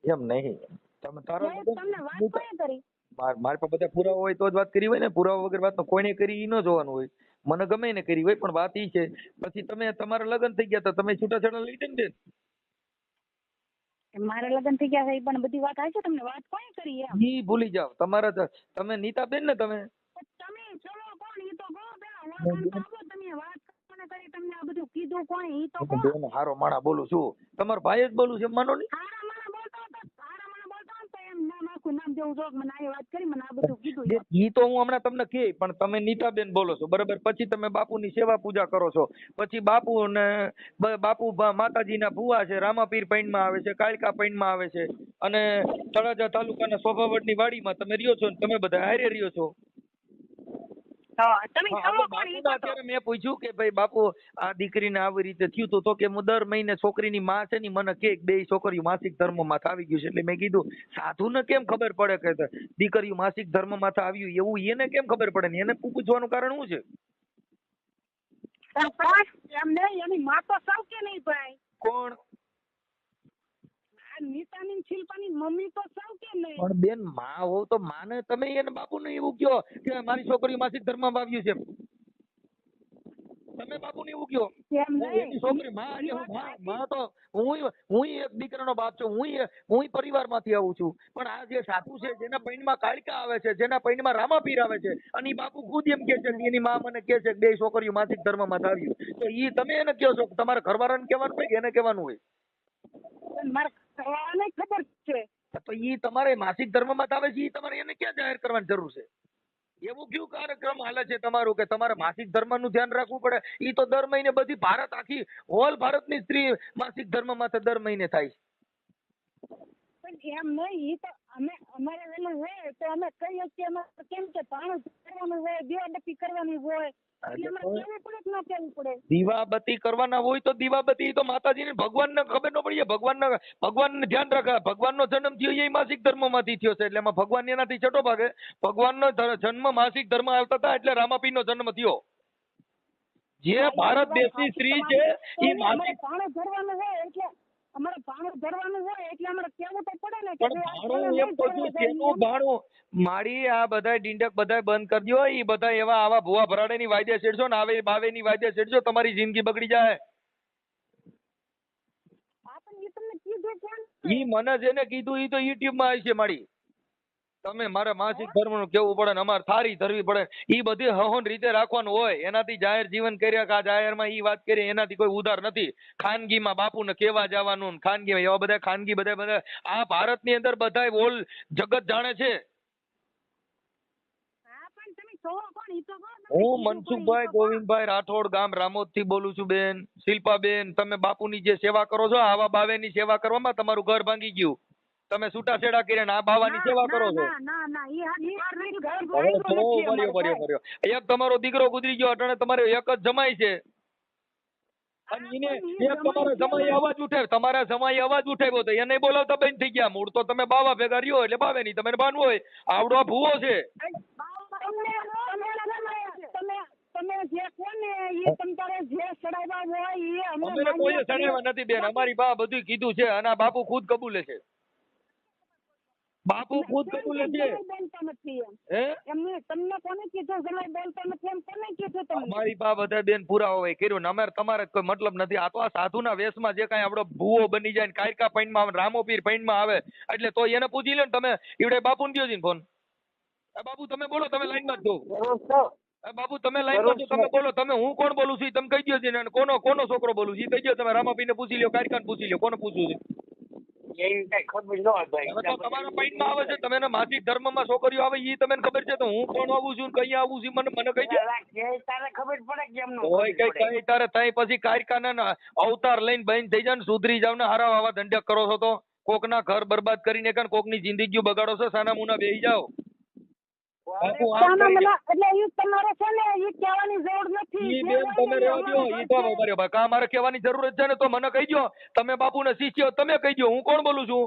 એમ નહીં તમે તારા એવું તમને વાત કોણે કરી? મારી પાસે બધા પુરાવા હોય તો જ વાત કરી હોય ને પુરાવા વગર વાત કોઈને કરી ઈ ન જોવાનું હોય મને ગમે ને કરી હોય પણ વાત ઈ છે પછી તમે તમારા લગ્ન થઈ ગયા તો તમે છૂટાછેડા લઈ દે ને બેન મારા લગ્ન થઈ ગયા છે એ પણ બધી વાત આવી છે. તમને વાત કોણે કરી એમ? ઈ ભૂલી જાવ તમારા તમે નીતાબેન ને તમે તમે ચલો કોણ ઈ તો કહો પેલા ઓળખાણ તો આપો. તમે વાત કોને કરી? તમને આ બધું કીધું કોણે ઈ તો કહો. બેન હારો માણા બોલું છું તમારો ભાઈ જ બોલું છે માનો નહીં હારા મને બોલતો હતો તો એમ નામ આખું નામ જેવું જોક મને આ વાત કરી મને આ બધું કીધું એમ. ઈ તો હું હમણાં તમને કહે પણ તમે નીતાબેન બોલો છો બરાબર પછી તમે બાપુની સેવા પૂજા કરો છો પછી બાપુ ને બાપુ માતાજીના ભુવા છે રામાપીર પૈણમાં આવે છે કાળકા પૈણમાં આવે છે અને તળાજા તાલુકાના સોભાવડની વાડીમાં તમે રહ્યો છો ને તમે બધા હારે રહ્યો છો તમે હા, ચલો હવે કોણ ઈ બાપુને તો કહો. અત્યારે મેં પૂછ્યું કે ભાઈ બાપુ આ દીકરીને આવી રીતે થયું હતું તો કે હું દર મહિને છોકરીની માં છે ને ઈ મને કે બે છોકરીઓ માસિક ધર્મમાં આવી ગયું છે એટલે મેં કીધું સાધુને કેમ ખબર પડે કે દીકરીઓ માસિક ધર્મમાં આવ્યું એવું એને કેમ ખબર પડે ને એને પૂછવાનું કારણ શું છે પણ કોણ એમ નહીં એની માં તો સૌ કે નહીં ભાઈ કોણ આ નીતાની ને શિલ્પાની મમ્મી તો સૌ કે નહીં. પણ બેન માં હોવ તો માને તમે એને બાપુને એવું કહો કે મારી છોકરીઓ માસિક ધર્મમાં આવ્યું છે તમે બાપુને એવું કહો એમ નહીં. એની છોકરી માં એટલે હું માં તો હું એક દીકરાનો બાપ છું હું પરિવારમાંથી આવું છું પણ આ જે સાધુ છે જેના પૈણમાં કાળકા આવે છે જેના પૈણમાં રામાપીર આવે છે અને ઈ બાપુ ખુદ એમ કે છે કે એની માં મને કે છે કે બે છોકરીઓ માસિક ધર્મમાં આવ્યું તો ઈ તમે એને કહો છો તમારા ઘરવાળાને કહેવાનું હોય કે એને કહેવાનું હોય પણ મારે કરવાને ખબર છે. તો ઈ તમારે માસિક ધર્મમાં આવે છે ઈ તમારે એને ક્યાં જાહેર કરવાની જરૂર છે એવું કયું કાર્યક્રમ હાલે છે તમારું કે તમારે માસિક ધર્મનું ધ્યાન રાખવું પડે ઈ તો દર મહિને બધી ભારત આખી હોલ ભારતની સ્ત્રી માસિક ધર્મમાં દર મહિને થાય છે પણ એમ નહીં ઈ તો અમે અમારે વેલું હોય તો અમે કહીએ છીએ અમારે કેમ કે પાણું કરવાનું હોય દીવાબત્તી કરવાની હોય એટલે અમારે કેવું પડે કે ન કેવું પડે. દીવાબત્તી કરવાના હોય તો દીવાબત્તી ઈ તો માતાજીને ભગવાનને ખબર ન પડી ભગવાનને ધ્યાન રાખે ભગવાનનો જન્મ થયો એ માસિક ધર્મમાંથી થયો છે એટલે એમાં ભગવાન એનાથી છટો ભાગે ભગવાનનો જન્મ માસિક ધર્મ આવતા હતા એટલે રામાપીરનો જન્મ થયો જે ભારત દેશની સ્ત્રી છે એ માસિક પાણું ભરવાનું હોય એટલે અમારે પાણું ભરવાનું હોય એટલે અમારે કેવું તો પડે ને કે પણ ભાણું એમ કહું છું તેનું ભાણું મારી આ બધા ડીંડક બધા બંધ કરી દો ઈ બધા એવા આવા ભુવા ભરાડેની વાયદે છેડશો ને આવે બાવેની વાયદે છેડશો તમારી જિંદગી બગડી જાય એ કોણ ઈ મને જેને કીધું ઈ તો યુટ્યુબ માં આવી છે મારી. તમે મારે માસિક ધર્મ નું કેવું પડે ને અમારે થારી ધરવી પડે ઈ બધી હહોન રીતે રાખવાનું હોય. એનાથી જાહેર જીવન કર્યા કે આ જાહેર માં ઈ વાત કરી એનાથી કોઈ ઉધાર નથી. ખાનગીમાં બાપુ ને કેવા જવાનું ને ખાનગી એવા બધા ખાનગી બધા આ ભારતની અંદર બધાય ઓલ જગત જાણે છે. હા પણ તમે છો કોણ ઈ તો કહો તમે. હું કીધું કોણ ઈ મનસુખભાઈ તો કહો. ગોવિંદભાઈ રાઠોડ ગામ રામોદ થી બોલું છું બેન. શિલ્પાબેન તમે બાપુની જે સેવા કરો છો આવા બાવેની સેવા કરવામાં તમારું ઘર ભાંગી ગયું. તમે છૂટાછેડા કરીને આ બાવાની સેવા કરો છો. ના ઈ હારી ઘર હવે ભાંગ્યું તો નથી વર્યો અમારું વર્યો વર્યો. એક તમારો દીકરો ગુજરી ગયો અટાણે તમારે એક જ જમાઈ છે. અને એને એક તમારા જમાઈ અવાજ ઉઠે તમારા જમાઈ અવાજ ઉઠાવ્યો તો એને બોલાવતા બંધ થઈ ગયા. મૂળ તો તમે બાવા ભેગા રહ્યો એટલે બાવે નહીં તમે બાનવું હોય. આવડો આ ભૂવો છે. તમે જે કોને ઈ તમારે જે ચડાવ્યા હોય ઈ અમે કોઈ સડાવ્યા નથી બેન. અમારી બા બધું કીધું છે અને આ બાપુ ખુદ કબૂલે છે. બાપુ ખુદ કબૂલે છે. બોલતા નથી એમ. હે એમને તમને કોને કીધું જમાઈ બોલતા નથી એમ કોને કીધું તમને? અમારી બા બધા બેન પુરાવા હોય કર્યું ને અમારે તમારે કોઈ મતલબ નથી. આ તો આ સાધુના વેશમાં જે કાંઈ આપણો ભૂવો બની જાય ને કાયકા પૈણમાં આવે રામોપીર પૈણમાં આવે એટલે તો એને પૂછી લે ને તમે ઈવડે બાપુને દ્યો છે ને ફોન. બાપુ તમે બોલો તમે લાઈનમાં જ છો. બાપુ તમે લાઈનમાં છો તમે બોલો તમે હું કોણ બોલું છું ઈ તમે કહી દો છે ને કોનો છોકરો બોલું છું ઈ કહી દો. તમે રામાપીરને પૂછી લ્યો કાયકાને પૂછી લ્યો કોને પૂછવું છે. એવી કઈ ખબર ન હોય ભાઈ. હવે તો તમારા પૈણમાં આવે છે તમે માસિક ધર્મમાં છોકરીઓ આવે ઈ તમને ખબર છે તો હું કોણ આવું છું ને કઈ આવું છું મને કહી દો. તારે ખબર પડે કે એમનું ઓય કઈ તારે તઈ પછી કાયકાના અવતાર લઈને બંધ થઈ જાવ ને સુધરી જાવ ને હારા આવા ધંધા કરો છો તો કોકના ઘર બરબાદ કરીને કાન કોકની જિંદગી બગાડો છો. સાના મુના બેહી જાવ. બાપુ આમ કરી દે. એટલે ઈ તમારે છે ને ઈ કહેવાની જરૂર નથી. ઈ બેન તમે રહેવા દો ઈ તો બરાબર ભાઈ કા મારે કહેવાની જરૂર જ છે ને તો મને કહી દો. તમે બાપુને શિષ્ય તમે કહી દો હું કોણ બોલું છું.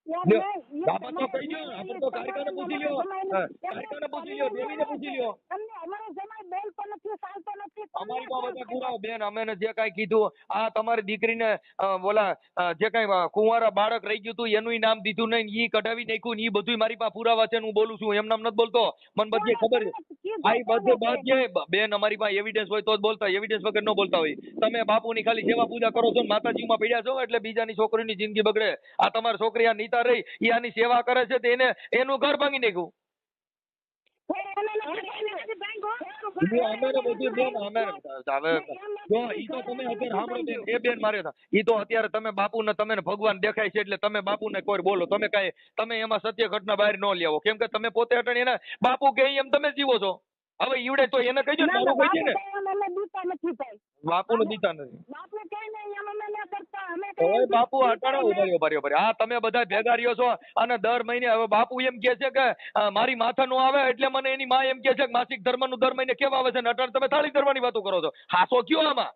બાપા તો કહી દો આપણે તો કાયકાને પૂછી લ્યો. કાયકાને પૂછી લ્યો દેવીને પૂછી લ્યો. તમને અમારો જમાઈ બોલતો નથી ચાલતો નથી. અમારી તો બધા પુરાવો બેન અમે જે કાંઈ કીધું આ તમારી દીકરીને બોલા જે કાંઈ કુંવારા બાળક રહી ગયું હતું એનું નામ દીધું નહીં ઈ કઢાવી નાખ્યું ને ઈ બધું મારી પાસે પુરાવા છે ને હું બોલું છું. એમ નામ નથી બોલતો મને બધી ખબર છે. આ બધે બાદ છે બેન અમારી પાસે એવિડન્સ હોય તો જ બોલતા એવિડન્સ વગર ન બોલતા હોય. તમે બાપુની ખાલી સેવા પૂજા કરો છો ને માતાજીમાં પડ્યા છો એટલે બીજાની છોકરીની જિંદગી બગડે. આ તમારી છોકરી આ નીતા રહી ઈ આની સેવા કરે છે તો એનું ઘર ભાંગી નાખ્યું. અત્યારે તમે બાપુને તમે ભગવાન દેખાય છે એટલે તમે બાપુને કોઈ બોલો તમે એમાં સત્ય ઘટના બહાર ન લેવો કેમ કે તમે પોતે અટણ એને બાપુ કે એમ તમે જીવો છો. હવે ઈવડે તો એને કહી દો તારું કહી દે ને બાપુને દીતા નથી. ઓય બાપુ અટાણો ઉભર્યો આ તમે બધા ભેગા રહ્યો છો અને દર મહિને હવે બાપુ એમ કે છે કે મારી માથા નો આવે એટલે મને એની માં એમ કે છે કે માસિક ધર્મ નું દર મહિને કેવા આવે છે ને અટાણ તમે થાળી ધરવાની વાતો કરો છો. હાસો કયો આમાં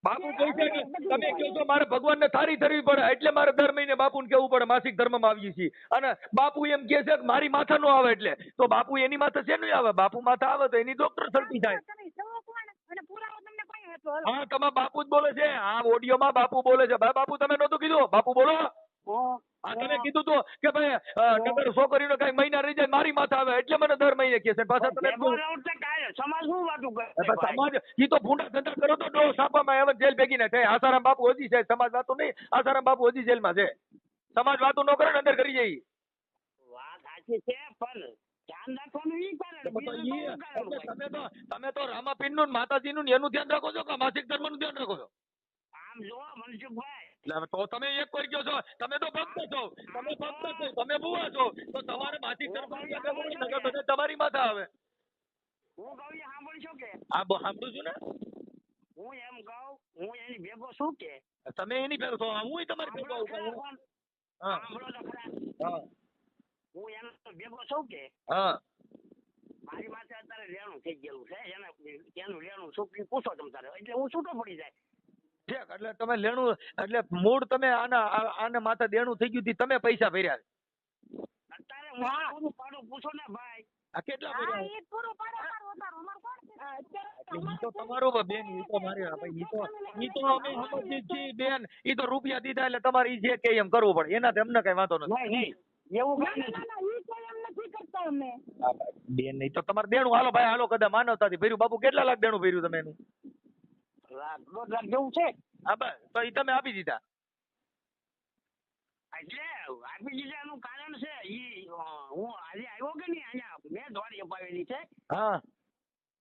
બાપુ કહે છે કે તમે કહો છો મારે ભગવાનને થાળી ધરવી પડે એટલે મારે દર મહિને બાપુને કેવું પડે માસિક ધર્મમાં આવીએ છીએ અને બાપુ એમ કે છે કે મારી માથા નો આવે એટલે તો બાપુ એની માથા શેનું આવે બાપુ માથા આવે તો એની ડોક્ટર સરટી થાય. હા તમારા બાપુ જ બોલે છે આ ઓડિયોમાં બાપુ બોલે છે ભાઈ બાપુ તમે નહોતું કીધું બાપુ બોલો. હા તમે કીધું તો કે ભાઈ નગર છોકરીનો કઈ મહિના રહી જાય મારી માથા આવે એટલે મને દર મહિને કે છે પાછા તમે સમાજ શું વાતું કરે સમાજ ઈ તો ભૂંડા ધંધા કરો તો ડો સાપામાં હવે જેલ ભેગી ના થાય. આસારામ બાપુ હજી છે સમાજ વાતું નહીં. આસારામ બાપુ હજી જેલમાં છે. સમાજ વાતું ન કરે ને અંદર કરી જાય. વાત સાચી છે પણ ધ્યાન રાખવાનું ઈ કરે. તમે તો રામાપીર નું માતાજી નું એનું ધ્યાન રાખો છો કે માસિક ધર્મ નું ધ્યાન રાખો છો. આમ જો મનસુખભાઈ તો તમે એક કરી ગયો છો તમે તો ભક્ત છો તમે ભક્ત છો તમે બુઆ છો તો તમારે માસિક ધર્મ તમારી માથા આવે. હું કહું એ સાંભળશો કે આ સાંભળું છું ને હું એમ કહું હું એની ભેગો છું કે તમે એની ભેગો છો હું તમારી ભેગો આવું. હા સાંભળો તો ખરા. હા હું એનો ભેગો છું કે હા મારી માથે અત્યારે લેણું થઈ ગયેલું છે એનું લેણું છોકરી પૂછો તમે તારે એટલે હું છૂટો પડી જાય. ઠીક એટલે તમે લેણું એટલે મૂળ તમે આને માથે દેણું થઈ ગયું તમે પૈસા ભર્યા અત્યારે હું પાડું પૂછો ને ભાઈ આ કેટલા ભર્યા ઈ તો તમારું બેન ઈ તો મારે ઈ તો અમે સમજીએ છીએ બેન ઈ તો રૂપિયા દીધા એટલે તમારે ઈ જે કે એમ કરવું પડે એનાથી અમને કઈ વાંધો નથી. નહીં એવું કઈ નથી બેન નહીં તો તમારે દેણું હાલો ભાઈ હાલો કદાચ માનવતાથી ભર્યું બાપુ કેટલા લાખ દેણું ભર્યું તમે એનું લાખ 1.5 લાખ જેવું છે. હા બસ તો એ તમે આપી દીધા. એટલે આપી દીધાનું કારણ છે ઈ હું આજે આવ્યો કે નહીં અહીંયા મેં દોડી અપાવેલી છે. હા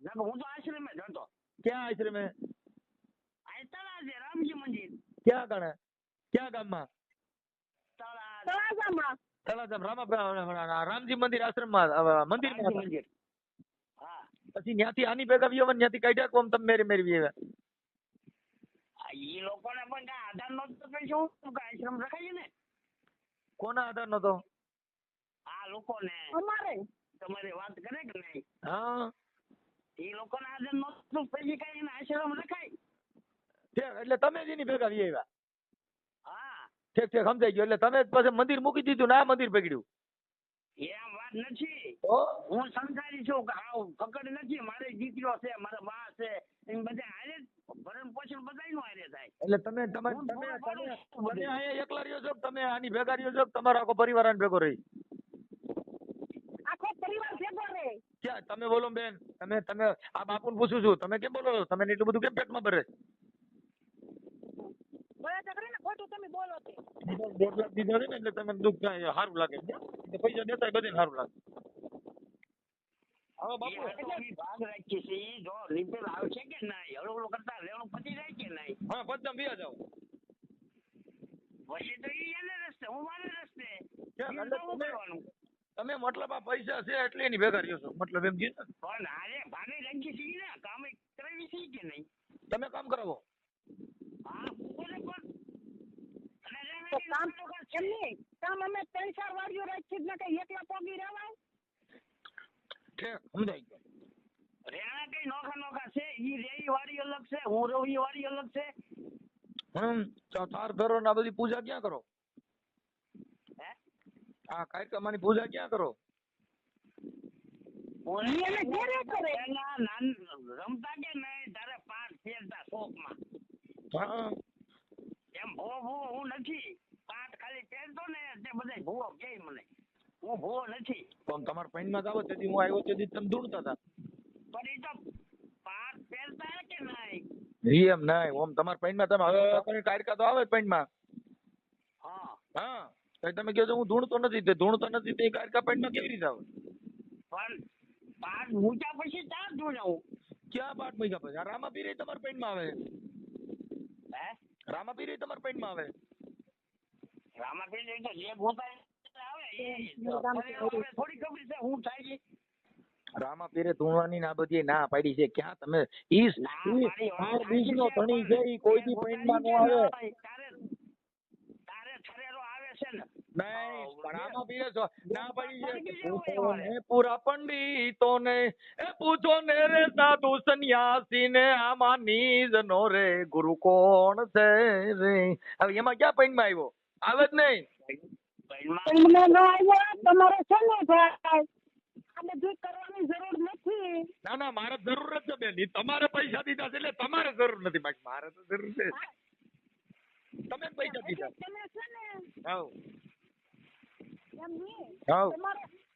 નકર હું તો આશ્રમે જ હતો. ક્યાં આશ્રમે? આ તળાજે રામજી મંદિર ક્યાં કણે? ક્યાં ગામમાં? તળાજ તળાજામાં. તળાજા રામજી મંદિર આશ્રમમાં મંદિરમાં હતા. મંદિર. હા પછી ત્યાંથી આની ભેગા વ્યવન ત્યાંથી કાઢ્યા કોમ તમે મેરી મેરી આવ્યા. ઈ લોકોને પણ કાંઈ આધાર નહોતો પછી શું આશ્રમ રખાય ને કોના આધાર નતો? આ લોકોને અમારે તમારી વાત કરે કે નહીં હા એ લોકોને આધાર નહોતું પછી કઈ એને આશ્રમ રખાય. ઠીક એટલે તમે જ એની ભેગા આવ્યા. હા ઠીક ઠીક સમજાઈ ગયો. એટલે તમે જ પછી મંદિર મૂકી દીધું ને આ મંદિર પકડ્યું. એમ વાત નથી. તો હું સંસારી છું કે હાવ પકડ નથી. મારે દીકરીઓ છે મારા બા છે એમ બધા હારે ભરણ પોષણ બધાયનું હારે થાય. એટલે તમે તમે હું તમે થોડું તમે થોડું તમે અહીંયા એકલા રહ્યો છો કે તમે આની ભેગા રહ્યો છો કે તમારો આખો પરિવાર આની ભેગો રહી? આખો પરિવાર ભેગો રહે. ક્યાં તમે બોલો બેન? તમે તમે આ બાપુને પૂછું છું તમે કેમ બોલો છો? તમે એટલું બધું કેમ પેટમાં ભરે? બળાત્કાર કરીને ખોટું તમે બોલો તે. 2 લાખ દીધા છે ને એટલે તમને દુઃખ થાય સારું લાગે. એટલે પૈસા દેતા બધાને સારું લાગે. હવે એ બાપુ હાટો અમે ભાગ રાખીએ છીએ. ઈ જો રિપેર આવશે કે નહીં હળવું કરતા લેણું પતી જાય કે નહીં હા પદ્મ વ્યા જાઓ. પછી તો ઈ એને રસ્તે હું મારે રસ્તે ક્યાં ઈ એટલે તો હું તમે કરવાનું. તમે મતલબ આ પૈસા છે એટલે એની ભેગા રહ્યો છો મતલબ એમ કીધું ને? પણ હારે ભાગે રાખીએ છીએ ને કામ કરાવી છીએ કે નહીં. તમે કામ કરાવો. હા બોલે પણ અને તો કામ તો એમ નહીં. કામ અમે 3-4 વાળીઓ રાખી જ નકર એકલા પોગી રહેવાય. ઠીક સમજાઈ ગયો. રેણા કઈ નોખા નોખા છે. ઈ રેઈ વાળી અલગ છે હું રવી વાળી અલગ છે. તો તાર ઘરો ના બધી પૂજા ક્યાં કરો? હે આ કાર્યક્રમની પૂજા ક્યાં કરો? હું એને ઘેરે કરે. પેલા રમતા કે નહીં તારે 5 ફેરતા શોખમાં હા એમ ભૂવો હું નથી. 5 ખાલી ફેરતો ને તે બધા ભૂવો કે મને હું ભૂવો નથી. તો તમારા પૈનમાં જ આવો તેથી હું આવ્યો તેથી તમે ધૂણતા હતા. પણ એ તો 5 ફેરતા કે નહીં. ઈ એમ નહીં ઓમ તમારા પૈનમાં તમે હવે કોઈ કાર્યક્રમ તો આવે પૈનમાં. હા હા તો તમે કહો છો હું ધૂણતો નથી તે ધૂણતો નથી તે કાર્યક્રમ પૈનમાં કેવી રીતે આવે? પણ 5 મૂક્યા પછી ચાર જોડાવું. ક્યાં પાઠ મૂક્યા પછી? આ રામાપીર તમારા પૈનમાં આવે. હે રામાપીર તમારા પૈનમાં આવે. રામાપીર તો જે ગોતા આવે એ થોડી ખબર છે હું થાય છે. રામાપીરે ધૂણવાની ના બધી ના પાડી છે. ક્યાં તમે ઈ બીજનો ધણી છે ઈ કોઈ દી પૈનમાં ન આવે. તારે ઠરેરો આવે છે ને નહીં રામાપીરે ના પાડી છે. પૂરા પંડિતોને એ પૂછો ને રે સાધુ સંન્યાસી ને આમાં નીજ નો રે ગુરુ કોણ છે રે. હવે એમાં ક્યાં પૈનમાં આવ્યો? આવે જ નહીં. તમને ન આવ્યો તમારે છે ને ભાઈ આ બધું કરવાની જરૂર નથી. ના ના મારે જરૂર જ છે બેન. ઈ તમારે પૈસા દીધા છે એટલે તમારે જરૂર નથી બાકી મારે તો જરૂર છે. તમે જ પૈસા દીધા. તમે છે ને હાઉ એમ નહીં. હાઉ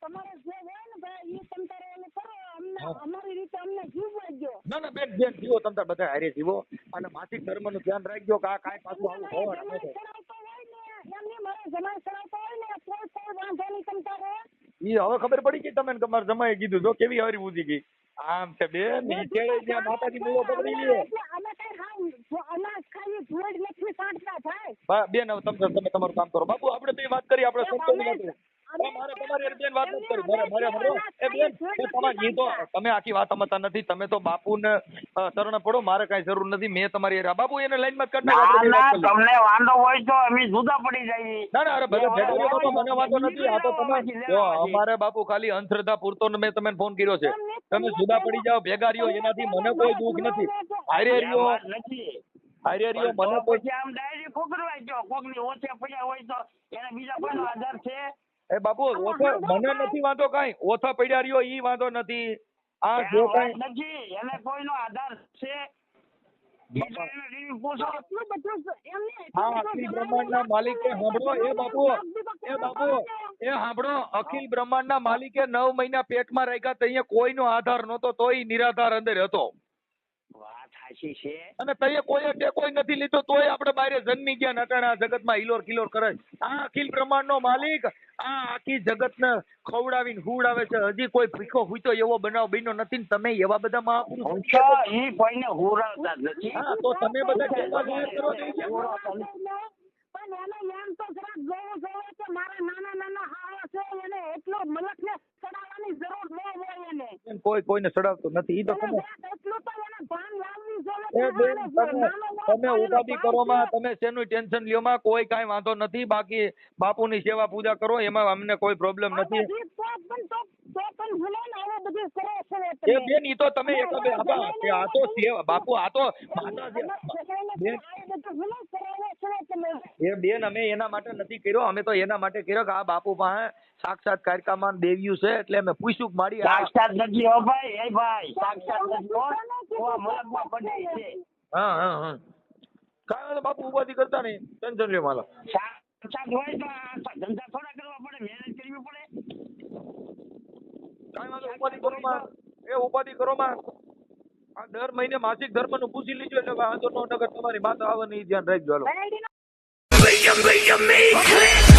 તમારે જે હોય ને ભાઈ એ તમ તારે એને કરો. અમને અમારી રીતે અમને જીવવા દો. ના ના બેન બેન જીવો તમ તાર બધા હારે જીવો અને માસિક ધર્મનું ધ્યાન રાખજો કે આ કાંઈ પાછું આવું હોવા ના જમાઈ ચડાવતો હોય ને એમ નહીં મારે જમાઈ ચડાવતો હોય ને કોઈ વાંધો નહીં તમ તારે. ઈ હવે ખબર પડી ગઈ તમને કે તમારા જમાઈએ કીધું જો કેવી હારી બુજી ગઈ. આમ છે બેન ઈ કેળે ત્યાં માતાજી મૂળો પકડી લે. અમે કઈ હાવ અનાજ ખાઈ ધોડ નથી સાંટતા ભાઈ. બેન હવે તમે તમારું કામ કરો. બાપુ આપણે તો વાત કરી આપણે સંતોની વાત કરી. મારે તમારી બેન વાત નથી કરી. મારે એ બેન તમારી તો તમે આખી વાત સમજતા નથી. તમે તો બાપુને શરણ પડો. મારે કાંઈ જરૂર નથી. મેં તમારી બાપુ એને લાઈનમાં જ કાઢી નાખો. તમને વાંધો હોય તો અમે જુદા પડી જઈએ. ના ના અરે ભલે ભેગા બાપુ મને વાંધો નથી. આ તો તમે જો અમારે બાપુ ખાલી અંધશ્રદ્ધા પૂરતો મેં તમને ફોન કર્યો છે. તમે જુદા પડી જાઓ ભેગા રહ્યો એનાથી મને કોઈ દુઃખ નથી. હારે રહ્યો નથી હારે રહ્યો મને કોઈ પછી આમ ડાયરેક્ટ ખોકરવાય ગયો. કોકની ઓછે પડ્યા હોય તો એને બીજા કોઈનો આધાર છે. એ બાપુ ઓછા મને નથી વાંધો કાંઈ. ઓછા પડ્યા રહ્યો ઈ વાંધો નથી. આ જો કાંઈ નથી એને કોઈનો આધાર છે. હા અખિલ બ્રહ્માંડના માલિકે સાંભળો એ બાપુ એ સાંભળો અખિલ બ્રહ્માંડના માલિકે 9 મહિના પેટમાં રાખ્યા તો અહીંયા કોઈનો આધાર નહોતો તોય નિરાધાર અંદર હતો. વાત વાત સાચી છે. અને તઈએ કોઈ ટેકો નથી લીધો તોય આપણે બારે જન્મી ગયા નટાણા જગતમાં હિલોર કિલોર કરે. આ અખિલ બ્રહ્માંડનો માલિક આ આખી જગતને ખવડાવીને હુવડાવે છે. હજી કોઈ ભીખો હુંતો એવો બનાવ બન્યો નથી ને તમે એવા બધા મહાપુરુષ હું તો ઈ કોઈને હુરાવતા જ નથી. હા તો તમે બધા ટેકા જાહેર કરો છો. પણ એને એમ તો જરાક જોવું જોઈએ કે મારા નાના નાના હાવા છે એને એટલો મલકને ચડાવવાની જરૂર ન હોય એને. કોઈને સડાવતો નથી. ઈ તો એને તમે જરાક એટલું તો એને ભાન લાવવી જોઈએ એ કે બેન મારે નાનો તમે હોય ઉપાધિ એનો કરો માં ભાન તમે શેનું ટેન્શન લ્યો માં કોઈ કાંઈ વાંધો નથી. બાકી બાપુની સેવા પૂજા કરો એમાં અમને કોઈ પ્રોબ્લેમ આ નથી. બધી તો પણ ભલે ને આવું બધું કરો છો એ તમે. બેન ઈ તો તમે એક બે આબા કે આ તો સેવા બાપુ આ તો માતા છે. બેન એ બેન અમે એના માટે નથી કર્યો. અમે તો એના માટે કર્યો કે આ બાપુ પાસે સાક્ષાત કારકામાં દેવ્યું છે એટલે અમે પૂછ્યું કે મારી આ સાક્ષાત નથી હો ભાઈ. એ ભાઈ સાક્ષાત નથી હો. તો આ મલકમાં પડી છે. હા હા હા કાંઈ વાંધો બાપુ ઉપાધિ કરતા નહીં. ટેન્શન લ્યો માલા. સાક્ષાત હોય તો આ ધંધા થોડા કરવા પડે, મહેનત કરવી પડે. કાંઈ વાંધો ઉપાધિ કરો માં. એ ઉપાધિ કરો માં. આ દર મહિને માસિક ધર્મનું પૂછી લીધું એટલે વાંધો નો નગર તમારી માતા આવે ને ઈ ધ્યાન રાખજો હાલો. બરાબર.